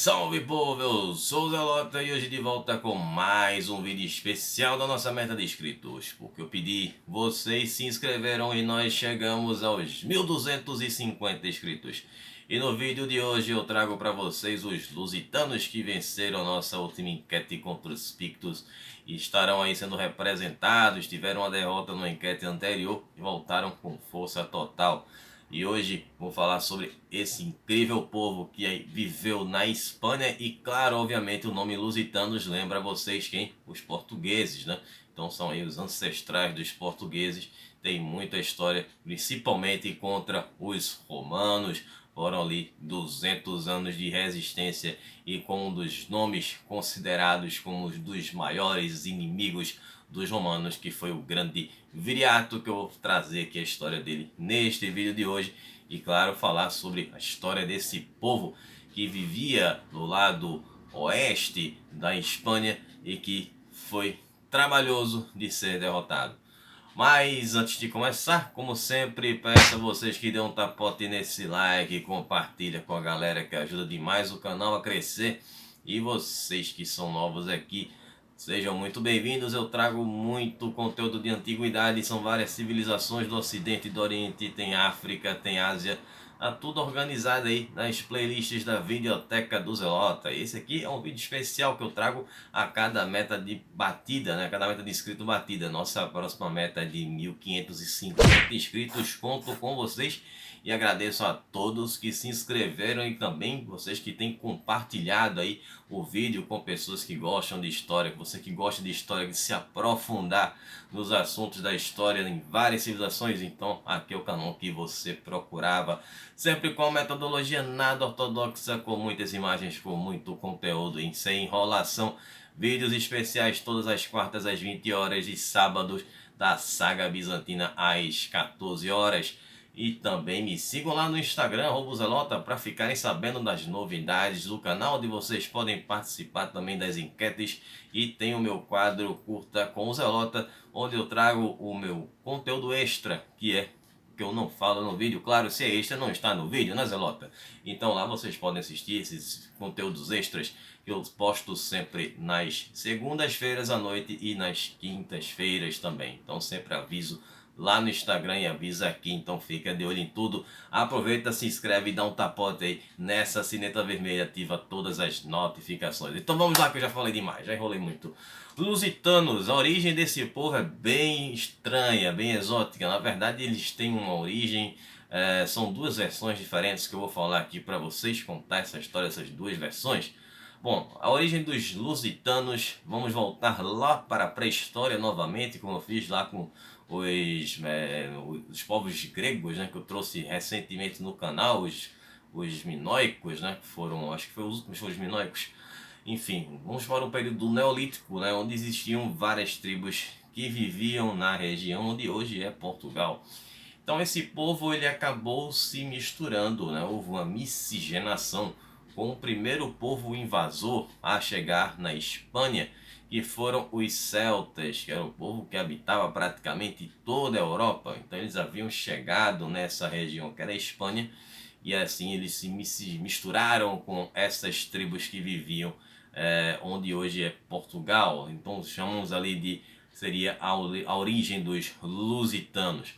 Salve povo, eu sou o Zelota e hoje de volta com mais um vídeo especial da nossa meta de inscritos. Porque eu pedi, vocês se inscreveram e nós chegamos aos 1250 inscritos. E no vídeo de hoje eu trago para vocês os lusitanos que venceram nossa última enquete contra os Pictos e estarão aí sendo representados, tiveram uma derrota na enquete anterior e voltaram com força total. E hoje vou falar sobre esse incrível povo que viveu na Espanha e, claro, obviamente o nome lusitanos lembra a vocês quem? Os portugueses, né? Então são aí os ancestrais dos portugueses, tem muita história, principalmente contra os romanos. Foram ali 200 anos de resistência e com um dos nomes considerados como um dos maiores inimigos dos romanos, que foi o grande Viriato, que eu vou trazer aqui a história dele neste vídeo de hoje. E claro, falar sobre a história desse povo que vivia do lado oeste da Espanha e que foi trabalhoso de ser derrotado. Mas antes de começar, como sempre, peço a vocês que dêem um tapote nesse like, compartilha com a galera que ajuda demais o canal a crescer. E vocês que são novos aqui, sejam muito bem-vindos. Eu trago muito conteúdo de antiguidade, são várias civilizações do Ocidente e do Oriente, tem África, tem Ásia. Tá tudo organizado aí nas playlists da Videoteca do Zelota. Esse aqui é um vídeo especial que eu trago a cada meta de batida, né? Cada meta de inscrito batida. Nossa próxima meta é de 1550 inscritos. Conto com vocês e agradeço a todos que se inscreveram e também vocês que têm compartilhado aí o vídeo com pessoas que gostam de história. Você que gosta de história, de se aprofundar nos assuntos da história em várias civilizações, então aqui é o canal que você procurava. Sempre com metodologia nada ortodoxa, com muitas imagens, com muito conteúdo e sem enrolação. Vídeos especiais todas as quartas às 20 horas e sábados da saga bizantina às 14 horas. E também me sigam lá no Instagram, @zelota, para ficarem sabendo das novidades do canal, onde vocês podem participar também das enquetes. E tem o meu quadro Curta com o Zelota, onde eu trago o meu conteúdo extra, que é que eu não falo no vídeo. Claro, se é extra, não está no vídeo, né, Zelota? Então lá vocês podem assistir esses conteúdos extras que eu posto sempre nas segundas-feiras à noite e nas quintas-feiras também. Então sempre aviso lá no Instagram e avisa aqui, então fica de olho em tudo. Aproveita, se inscreve e dá um tapote aí nessa sineta vermelha, ativa todas as notificações. Então vamos lá, que eu já falei demais, já enrolei muito. Lusitanos, a origem desse povo é bem estranha, bem exótica. Na verdade eles têm uma origem, são duas versões diferentes que eu vou falar aqui para vocês, contar essa história, essas duas versões. Bom, a origem dos lusitanos, vamos voltar lá para a pré-história novamente, como eu fiz lá com os povos gregos, né, que eu trouxe recentemente no canal, os minoicos, né, que foram, acho que foi os últimos, foram os minoicos. Enfim, vamos para o período do Neolítico, né, onde existiam várias tribos que viviam na região onde hoje é Portugal. Então esse povo ele acabou se misturando, né, houve uma miscigenação com o primeiro povo invasor a chegar na Espanha, que foram os celtas, que era o povo que habitava praticamente toda a Europa. Então eles haviam chegado nessa região que era a Espanha, e assim eles se misturaram com essas tribos que viviam onde hoje é Portugal. Então chamamos ali de, seria a origem dos lusitanos.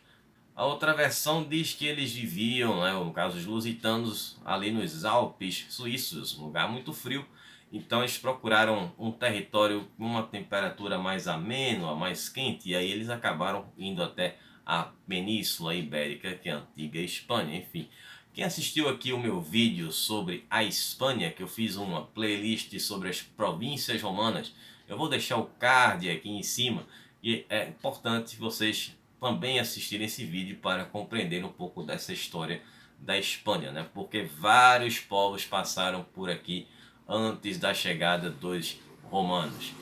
A outra versão diz que eles viviam, né, no caso os lusitanos, ali nos Alpes suíços, um lugar muito frio. Então eles procuraram um território com uma temperatura mais amena, mais quente, e aí eles acabaram indo até a Península Ibérica, que é a antiga Espanha. Enfim, quem assistiu aqui o meu vídeo sobre a Espanha, que eu fiz uma playlist sobre as províncias romanas, eu vou deixar o card aqui em cima, e é importante vocês também assistirem esse vídeo para compreender um pouco dessa história da Espanha, né? Porque vários povos passaram por aqui antes da chegada dos romanos.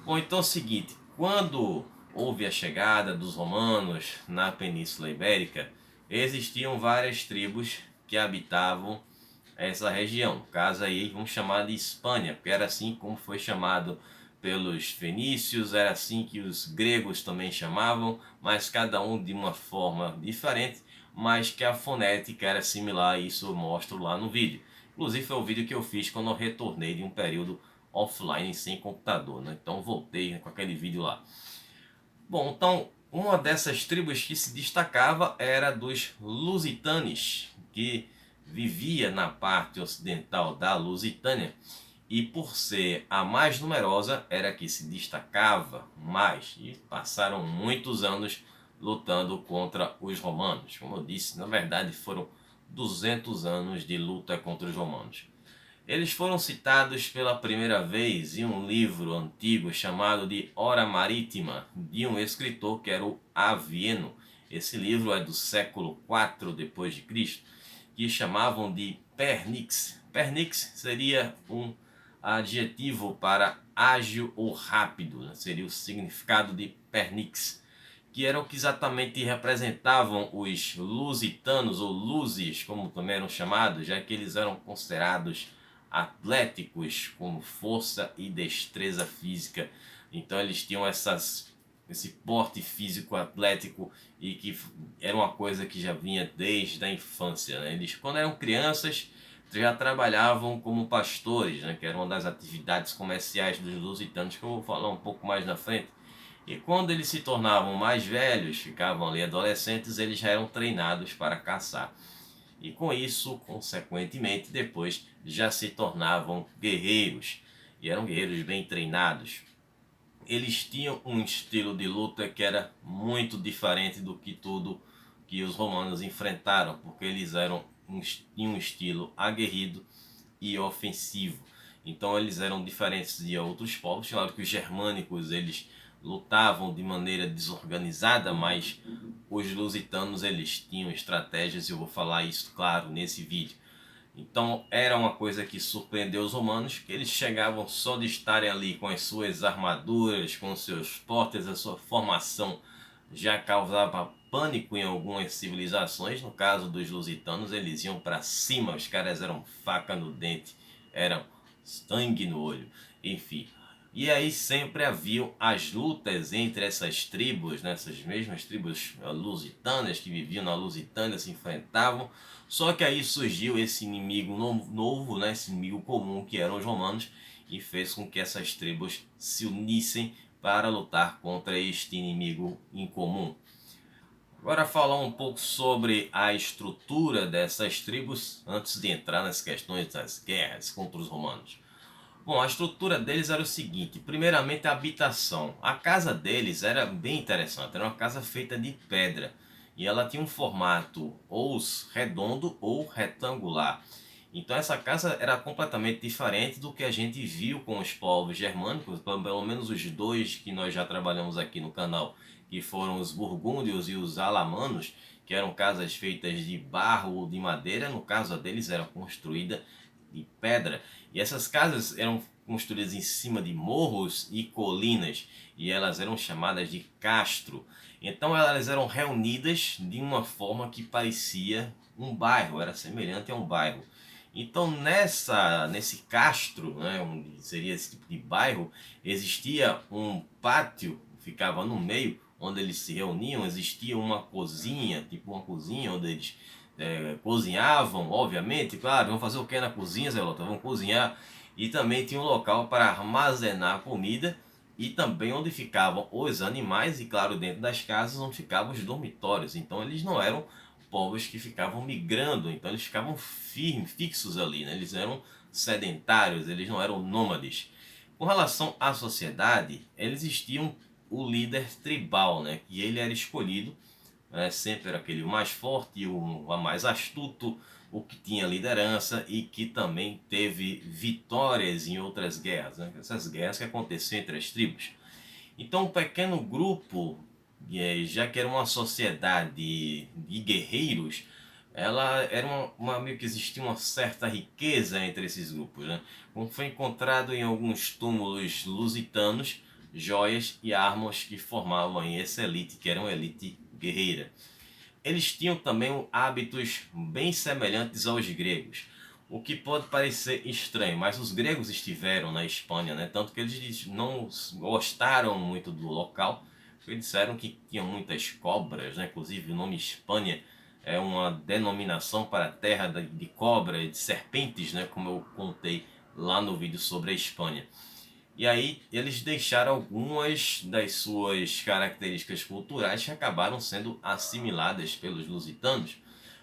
Bom, então é o seguinte, quando houve a chegada dos romanos na Península Ibérica, existiam várias tribos que habitavam essa região. No caso aí, vamos chamar de Espanha, porque era assim como foi chamado pelos fenícios, era assim que os gregos também chamavam, mas cada um de uma forma diferente, mas que a fonética era similar, e isso eu mostro lá no vídeo. Inclusive foi o vídeo que eu fiz quando eu retornei de um período offline sem computador, né? Então voltei com aquele vídeo lá. Bom, então uma dessas tribos que se destacava era dos Lusitanes, que vivia na parte ocidental da Lusitânia, e por ser a mais numerosa era a que se destacava mais, e passaram muitos anos lutando contra os romanos. Como eu disse, na verdade foram 200 anos de luta contra os romanos. Eles foram citados pela primeira vez em um livro antigo chamado de Hora Marítima, de um escritor que era o Avieno. Esse livro é do século IV depois de Cristo, que chamavam de Pernix. Pernix seria um adjetivo para ágil ou rápido, né? Seria o significado de Pernix, que eram que exatamente representavam os lusitanos ou luzes, como também eram chamados, já que eles eram considerados atléticos, com força e destreza física. Então eles tinham esse porte físico atlético, e que era uma coisa que já vinha desde a infância, né? Eles, quando eram crianças, já trabalhavam como pastores, né? Que era uma das atividades comerciais dos lusitanos, que eu vou falar um pouco mais na frente. E quando eles se tornavam mais velhos, ficavam ali adolescentes, eles já eram treinados para caçar. E com isso, consequentemente, depois já se tornavam guerreiros. E eram guerreiros bem treinados. Eles tinham um estilo de luta que era muito diferente do que tudo que os romanos enfrentaram, porque eles tinham um estilo aguerrido e ofensivo. Então eles eram diferentes de outros povos. Claro que os germânicos eles lutavam de maneira desorganizada, mas os lusitanos eles tinham estratégias, e eu vou falar isso claro nesse vídeo. Então era uma coisa que surpreendeu os romanos, que eles chegavam só de estarem ali com as suas armaduras, com os seus portas, a sua formação já causava pânico em algumas civilizações. No caso dos lusitanos, eles iam para cima, os caras eram faca no dente, eram sangue no olho, enfim. E aí sempre haviam as lutas entre essas tribos, né? Essas mesmas tribos lusitanas que viviam na Lusitânia se enfrentavam. Só que aí surgiu esse inimigo novo, né? Esse inimigo comum que eram os romanos, e fez com que essas tribos se unissem para lutar contra este inimigo em comum. Agora falar um pouco sobre a estrutura dessas tribos antes de entrar nas questões das guerras contra os romanos. Bom, a estrutura deles era o seguinte: primeiramente a habitação. A casa deles era bem interessante, era uma casa feita de pedra, e ela tinha um formato ou redondo ou retangular. Então essa casa era completamente diferente do que a gente viu com os povos germânicos, pelo menos os dois que nós já trabalhamos aqui no canal, que foram os burgúndios e os alamanos, que eram casas feitas de barro ou de madeira. No caso deles era construída de pedra, e essas casas eram construídas em cima de morros e colinas, e elas eram chamadas de castro. Então elas eram reunidas de uma forma que parecia um bairro, era semelhante a um bairro. Então nesse castro, né, onde seria esse tipo de bairro, existia um pátio, ficava no meio, onde eles se reuniam. Existia uma cozinha, tipo uma cozinha onde eles cozinhavam, obviamente, claro. Vão fazer o que na cozinha, Zé Lota? Vão cozinhar. E também tinha um local para armazenar comida, e também onde ficavam os animais, e claro, dentro das casas onde ficavam os dormitórios. Então eles não eram povos que ficavam migrando, então eles ficavam firmes, fixos ali, né? Eles eram sedentários, eles não eram nômades. Com relação à sociedade, eles existiam o líder tribal, né? E ele era escolhido, sempre era aquele mais forte, o mais astuto, o que tinha liderança e que também teve vitórias em outras guerras, né? Essas guerras que aconteciam entre as tribos. Então um pequeno grupo, já que era uma sociedade de guerreiros, ela era meio que existia uma certa riqueza entre esses grupos, né? Como foi encontrado em alguns túmulos lusitanos, joias e armas que formavam essa elite, que era uma elite guerreira. Eles tinham também hábitos bem semelhantes aos gregos, o que pode parecer estranho, mas os gregos estiveram na Espanha, né? Tanto que eles não gostaram muito do local, porque disseram que tinha muitas cobras, né? Inclusive o nome Espanha é uma denominação para a terra de cobra e de serpentes, né, como eu contei lá no vídeo sobre a Espanha. E aí eles deixaram algumas das suas características culturais que acabaram sendo assimiladas pelos lusitanos,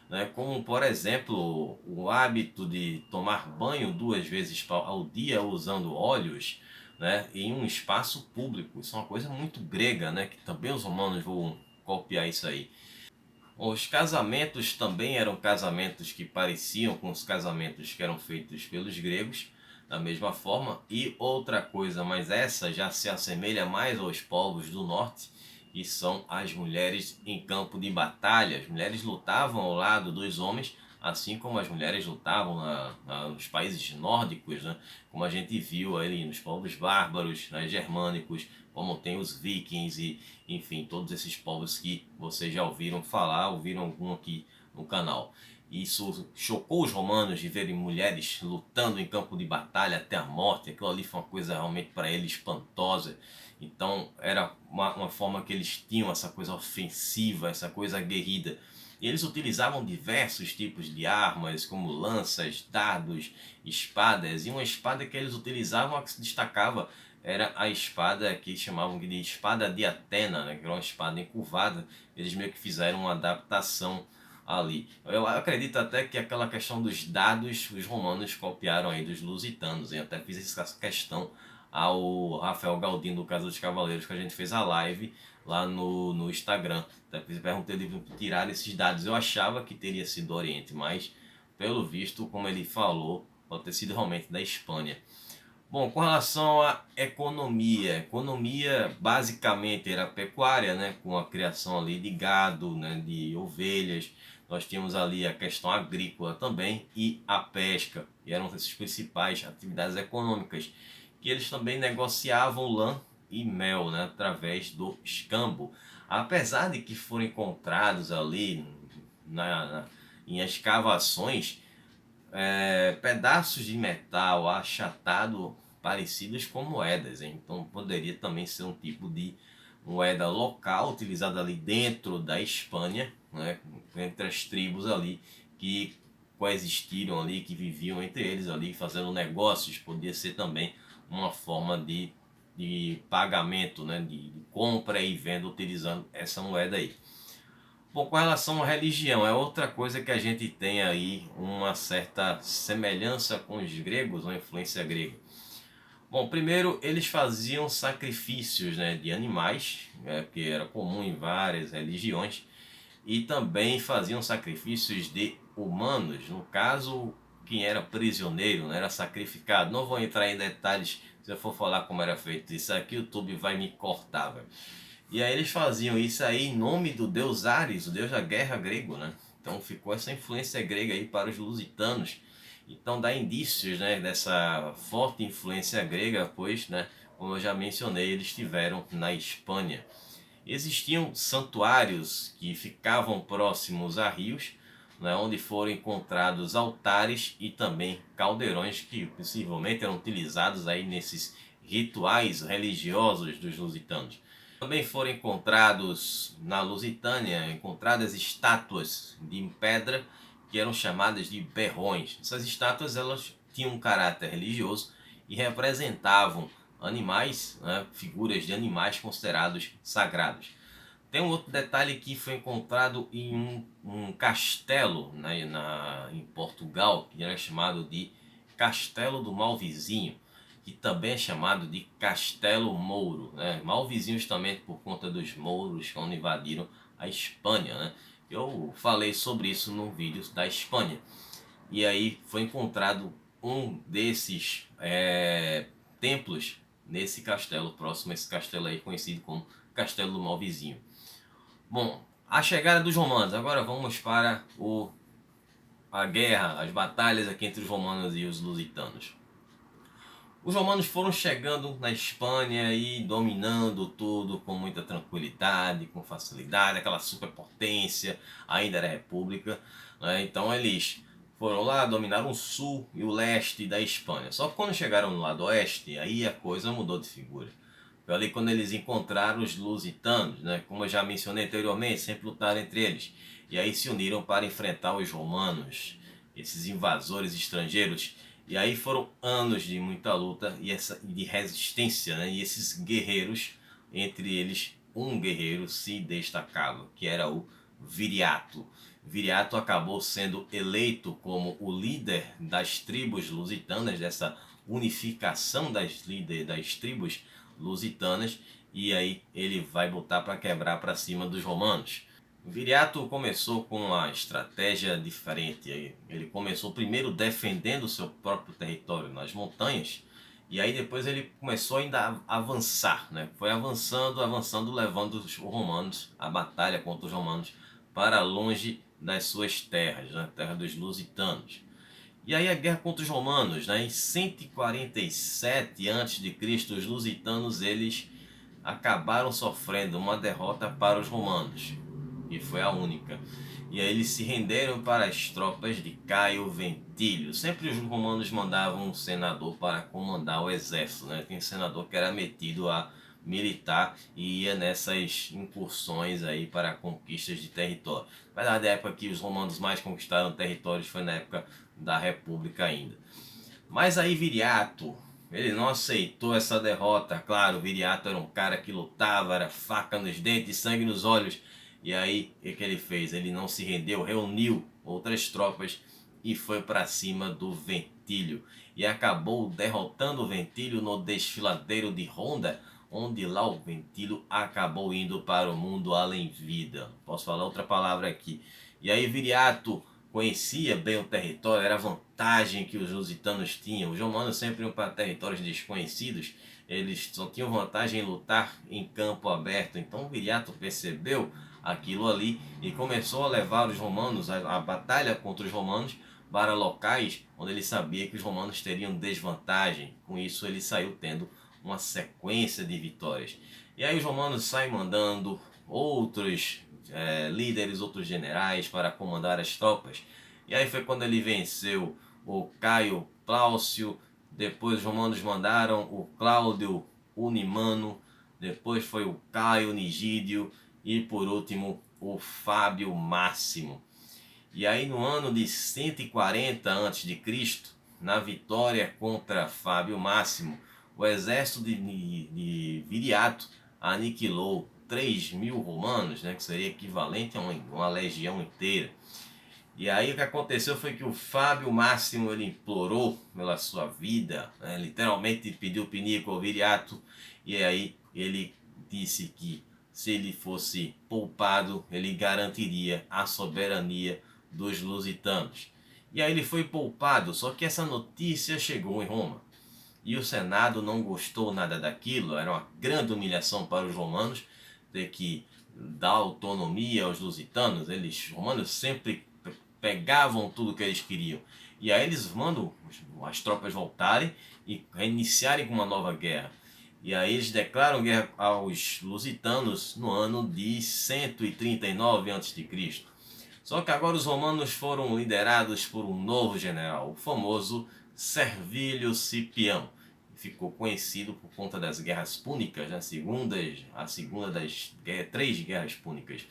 né? Como por exemplo o hábito de tomar banho 2 vezes ao dia usando óleos, né? Em um espaço público. Isso é uma coisa muito grega, né? Que também os romanos vão copiar isso aí. Os casamentos também eram casamentos que pareciam com os casamentos que eram feitos pelos gregos, da mesma forma. E outra coisa, mas essa já se assemelha mais aos povos do norte, que são as mulheres em campo de batalha. As mulheres lutavam ao lado dos homens, assim como as mulheres lutavam nos países nórdicos, né? Como a gente viu ali nos povos bárbaros, né? Germânicos, como tem os vikings e enfim, todos esses povos que vocês já ouviram falar, ouviram algum aqui no canal. Isso chocou os romanos de verem mulheres lutando em campo de batalha até a morte. Aquilo ali foi uma coisa realmente para eles espantosa. Então era uma forma que eles tinham, essa coisa ofensiva, essa coisa aguerrida. E eles utilizavam diversos tipos de armas, como lanças, dardos, espadas. E uma espada que eles utilizavam, a que se destacava, era a espada que chamavam de espada de Atena, né? Que era uma espada encurvada. Eles meio que fizeram uma adaptação ali. Eu acredito até que aquela questão dos dados os romanos copiaram aí dos lusitanos. Eu até fiz essa questão ao Rafael Galdino do Casa dos Cavaleiros, que a gente fez a live lá no Instagram. Até perguntei de tirar esses dados. Eu achava que teria sido do Oriente, mas pelo visto, como ele falou, pode ter sido realmente da Espanha. Bom, com relação à economia basicamente era pecuária, né, com a criação ali de gado, né, de ovelhas. Nós tínhamos ali a questão agrícola também e a pesca, e eram essas principais atividades econômicas, que eles também negociavam lã e mel, né, através do escambo. Apesar de que foram encontrados ali em escavações pedaços de metal achatado parecidos com moedas, hein? Então poderia também ser um tipo de moeda local utilizada ali dentro da Espanha, né? Entre as tribos ali que coexistiram ali, que viviam entre eles ali fazendo negócios. Podia ser também uma forma de pagamento, né? De compra e venda utilizando essa moeda aí. Bom, com relação à religião, é outra coisa que a gente tem aí uma certa semelhança com os gregos, uma influência grega. Bom, primeiro eles faziam sacrifícios, né, de animais, que era comum em várias religiões, e também faziam sacrifícios de humanos. No caso, quem era prisioneiro, né, era sacrificado. Não vou entrar em detalhes se eu for falar como era feito isso aqui, o YouTube vai me cortar, velho. E aí eles faziam isso aí em nome do deus Ares, o deus da guerra grego, né? Então ficou essa influência grega aí para os lusitanos. Então dá indícios, né, dessa forte influência grega, pois, né, como eu já mencionei, eles estiveram na Espanha. Existiam santuários que ficavam próximos a rios, né, onde foram encontrados altares e também caldeirões que possivelmente eram utilizados aí nesses rituais religiosos dos lusitanos. Também foram encontrados na Lusitânia, encontradas estátuas de pedra que eram chamadas de berrões. Essas estátuas elas tinham um caráter religioso e representavam animais, né, figuras de animais considerados sagrados. Tem um outro detalhe que foi encontrado em um castelo, né, em Portugal, que era chamado de Castelo do Malvizinho, que também é chamado de Castelo Mouro, né? Malvizinho justamente por conta dos mouros quando invadiram a Espanha, né? Eu falei sobre isso no vídeo da Espanha. E aí foi encontrado um desses templos nesse castelo, próximo a esse castelo aí conhecido como Castelo do Malvizinho. Bom, a chegada dos romanos. Agora vamos para a guerra, as batalhas aqui entre os romanos e os lusitanos. Os romanos foram chegando na Espanha e dominando tudo com muita tranquilidade, com facilidade, aquela superpotência, ainda era república, né? Então eles foram lá, dominaram o sul e o leste da Espanha. Só que quando chegaram no lado oeste, aí a coisa mudou de figura. Foi ali quando eles encontraram os lusitanos, né? Como eu já mencionei anteriormente, sempre lutaram entre eles. E aí se uniram para enfrentar os romanos, esses invasores estrangeiros. E aí foram anos de muita luta e de resistência, né? E esses guerreiros, entre eles um guerreiro se destacava, que era o Viriato. Viriato acabou sendo eleito como o líder das tribos lusitanas, dessa unificação das tribos lusitanas, e aí ele vai botar para quebrar para cima dos romanos. Viriato começou com uma estratégia diferente. Ele começou primeiro defendendo o seu próprio território nas montanhas, e aí depois ele começou ainda a avançar, né? Foi avançando, avançando, levando os romanos, a batalha contra os romanos, para longe das suas terras, né? Terra dos lusitanos. E aí a guerra contra os romanos, né? Em 147 a.C., os lusitanos eles acabaram sofrendo uma derrota para os romanos, e foi a única. E aí eles se renderam para as tropas de Caio Ventílio. Sempre os romanos mandavam um senador para comandar o exército, né? Tem senador que era metido a militar e ia nessas incursões aí para conquistas de território. Mas na época que os romanos mais conquistaram territórios foi na época da República ainda. Mas aí Viriato, ele não aceitou essa derrota. Claro, Viriato era um cara que lutava, era faca nos dentes, sangue nos olhos. E aí, o que ele fez? Ele não se rendeu, reuniu outras tropas e foi para cima do Ventílio. E acabou derrotando o Ventílio no desfiladeiro de Ronda, onde lá o Ventílio acabou indo para o mundo além vida. Posso falar outra palavra aqui. E aí Viriato conhecia bem o território, era a vantagem que os lusitanos tinham. Os romanos sempre iam para territórios desconhecidos, eles só tinham vantagem em lutar em campo aberto. Então Viriato percebeu aquilo ali e começou a levar os romanos, a batalha contra os romanos, para locais onde ele sabia que os romanos teriam desvantagem. Com isso ele saiu tendo uma sequência de vitórias. E aí os romanos saem mandando outros líderes, outros generais para comandar as tropas. E aí foi quando ele venceu o Caio Pláucio, depois os romanos mandaram o Cláudio Unimano, depois foi o Caio Nigídio e por último o Fábio Máximo. E aí no ano de 140 a.C., na vitória contra Fábio Máximo, o exército de Viriato aniquilou 3.000 romanos, né, que seria equivalente a uma legião inteira. E aí o que aconteceu foi que o Fábio Máximo ele implorou pela sua vida, né, literalmente pediu pinico ao Viriato, e aí ele disse que se ele fosse poupado, ele garantiria a soberania dos lusitanos. E aí ele foi poupado, só que essa notícia chegou em Roma. E o Senado não gostou nada daquilo, era uma grande humilhação para os romanos ter que dar autonomia aos lusitanos. Os romanos sempre pegavam tudo que eles queriam. E aí eles mandam as tropas voltarem e reiniciarem com uma nova guerra. E aí eles declaram guerra aos lusitanos no ano de 139 a.C. Só que agora os romanos foram liderados por um novo general, o famoso Servilio Cipião. Ficou conhecido por conta das guerras púnicas, a segunda das três guerras púnicas.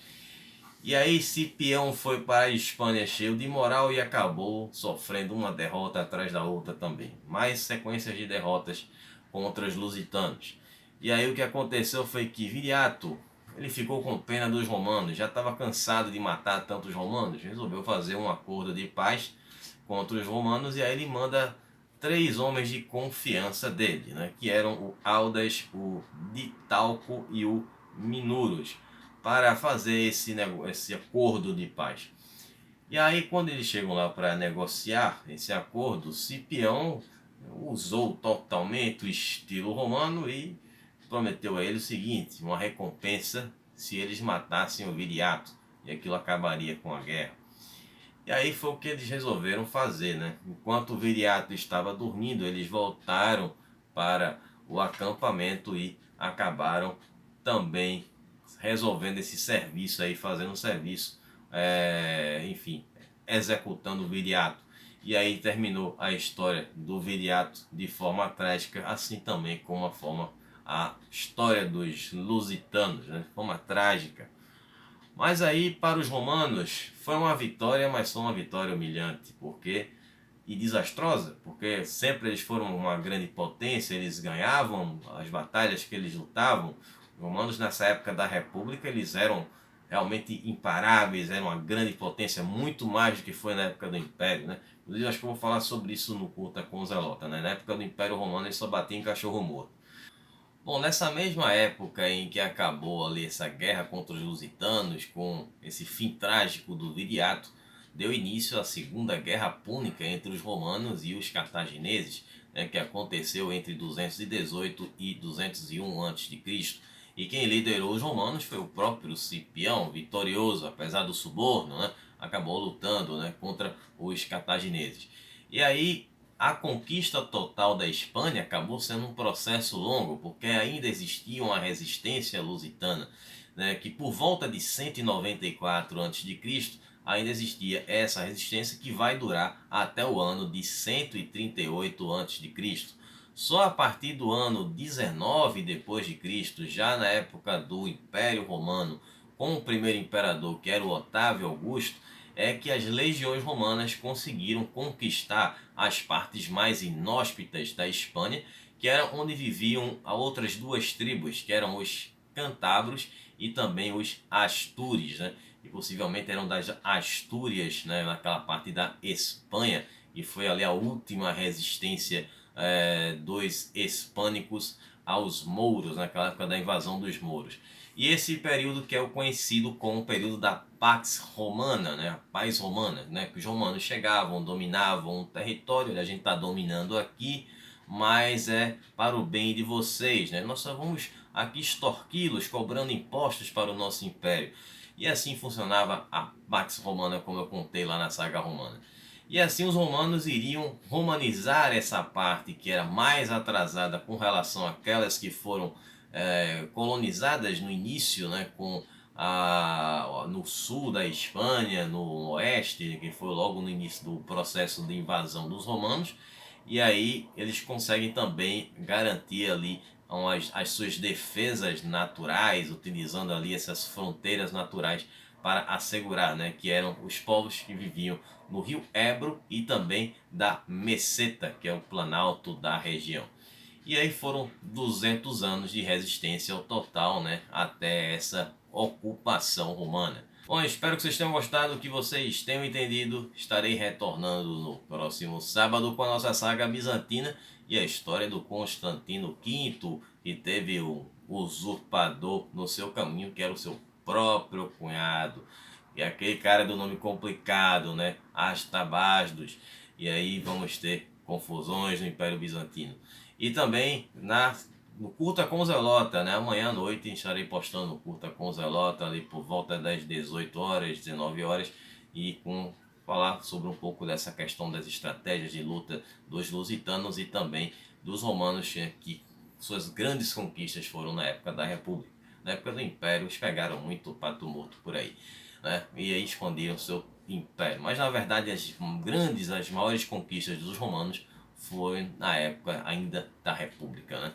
E aí Cipião foi para a Espanha cheio de moral e acabou sofrendo uma derrota atrás da outra também. Mais sequências de derrotas contra os lusitanos. E aí o que aconteceu foi que Viriato, ele ficou com pena dos romanos, já estava cansado de matar tantos romanos, resolveu fazer um acordo de paz contra os romanos, e aí ele manda 3 homens de confiança dele, né, que eram o Audas, o Ditalco e o Minuros, para fazer esse acordo de paz. E aí quando eles chegam lá para negociar esse acordo, Cipião usou totalmente o estilo romano e prometeu a ele o seguinte, uma recompensa se eles matassem o Viriato, e aquilo acabaria com a guerra. E aí foi o que eles resolveram fazer, né? Enquanto o Viriato estava dormindo, eles voltaram para o acampamento e acabaram também resolvendo esse serviço aí, fazendo um serviço, enfim, executando o Viriato. E aí terminou a história do Viriato de forma trágica, assim também como a forma a história dos lusitanos, né, de forma trágica. Mas aí, para os romanos, foi uma vitória, mas foi uma vitória humilhante, porque e desastrosa, porque sempre eles foram uma grande potência, eles ganhavam as batalhas que eles lutavam. Os romanos, nessa época da República, eles eram realmente imparáveis, eram uma grande potência, muito mais do que foi na época do Império, né? Inclusive, acho que eu vou falar sobre isso no Curta com Zelota, né? Na época do Império Romano, eles só batiam em cachorro morto. Bom, nessa mesma época em que acabou ali essa guerra contra os lusitanos, com esse fim trágico do Viriato, deu início à Segunda Guerra Púnica entre os romanos e os cartagineses, né, que aconteceu entre 218 e 201 a.C. E quem liderou os romanos foi o próprio Cipião, vitorioso, apesar do suborno, né, acabou lutando, né, contra os cartagineses. E aí a conquista total da Espanha acabou sendo um processo longo, porque ainda existia uma resistência lusitana, né, que por volta de 194 a.C. ainda existia essa resistência que vai durar até o ano de 138 a.C. Só a partir do ano 19 depois de Cristo, já na época do Império Romano, com o primeiro imperador, que era o Otávio Augusto, é que as legiões romanas conseguiram conquistar as partes mais inóspitas da Espanha, que era onde viviam outras duas tribos, que eram os cântabros e também os astures, né? E possivelmente eram das Astúrias, né? Naquela parte da Espanha, e foi ali a última resistência dos hispânicos aos mouros, naquela época da invasão dos mouros. E esse período que é o conhecido como o período da Pax Romana, né? A paz romana, né? Que os romanos chegavam, dominavam o território, a gente está dominando aqui, mas é para o bem de vocês, né? Nós só vamos aqui extorquí-los, cobrando impostos para o nosso império. E assim funcionava a Pax Romana, como eu contei lá na saga romana. E assim os romanos iriam romanizar essa parte que era mais atrasada com relação àquelas que foram colonizadas no início, né, no sul da Espanha, no oeste, que foi logo no início do processo de invasão dos romanos. E aí eles conseguem também garantir ali as suas defesas naturais, utilizando ali essas fronteiras naturais para assegurar, né, que eram os povos que viviam no rio Ebro e também da Meseta, que é o planalto da região. E aí foram 200 anos de resistência ao total, né, até essa ocupação romana. Bom, espero que vocês tenham gostado, que vocês tenham entendido. Estarei retornando no próximo sábado com a nossa saga bizantina e a história do Constantino V, que teve um usurpador no seu caminho, que era o seu próprio cunhado. E aquele cara do nome complicado, né, Astabasdos. E aí vamos ter confusões no Império Bizantino. E também no Curta com Zelota, né? Amanhã à noite estarei postando o Curta com Zelota ali por volta das 18 horas, 19 horas, e falar sobre um pouco dessa questão das estratégias de luta dos lusitanos e também dos romanos, que suas grandes conquistas foram na época da República. Na época do Império, eles pegaram muito pato morto por aí, né? E aí expandiram seu império. Mas na verdade as maiores conquistas dos romanos foi na época ainda da República, né?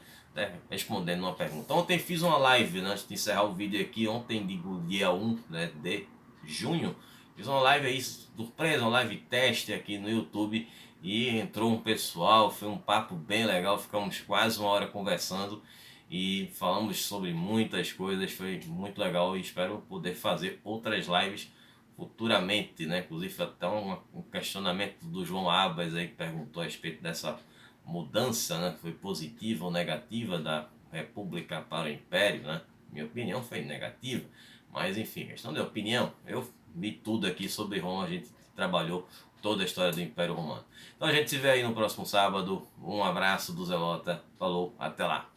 Respondendo uma pergunta. Ontem fiz uma live, né, antes de encerrar o vídeo aqui, ontem, digo, dia 1, né, de junho, fiz uma live aí, surpresa, uma live teste aqui no YouTube, e entrou um pessoal, foi um papo bem legal, ficamos quase uma hora conversando e falamos sobre muitas coisas, foi muito legal e espero poder fazer outras lives futuramente, né? Inclusive até um questionamento do João Abas aí que perguntou a respeito dessa mudança, né? Foi positiva ou negativa da República para o Império, né? Minha opinião foi negativa, mas enfim, questão de opinião, eu vi tudo aqui sobre Roma, a gente trabalhou toda a história do Império Romano. Então a gente se vê aí no próximo sábado, um abraço do Zelota, falou, até lá!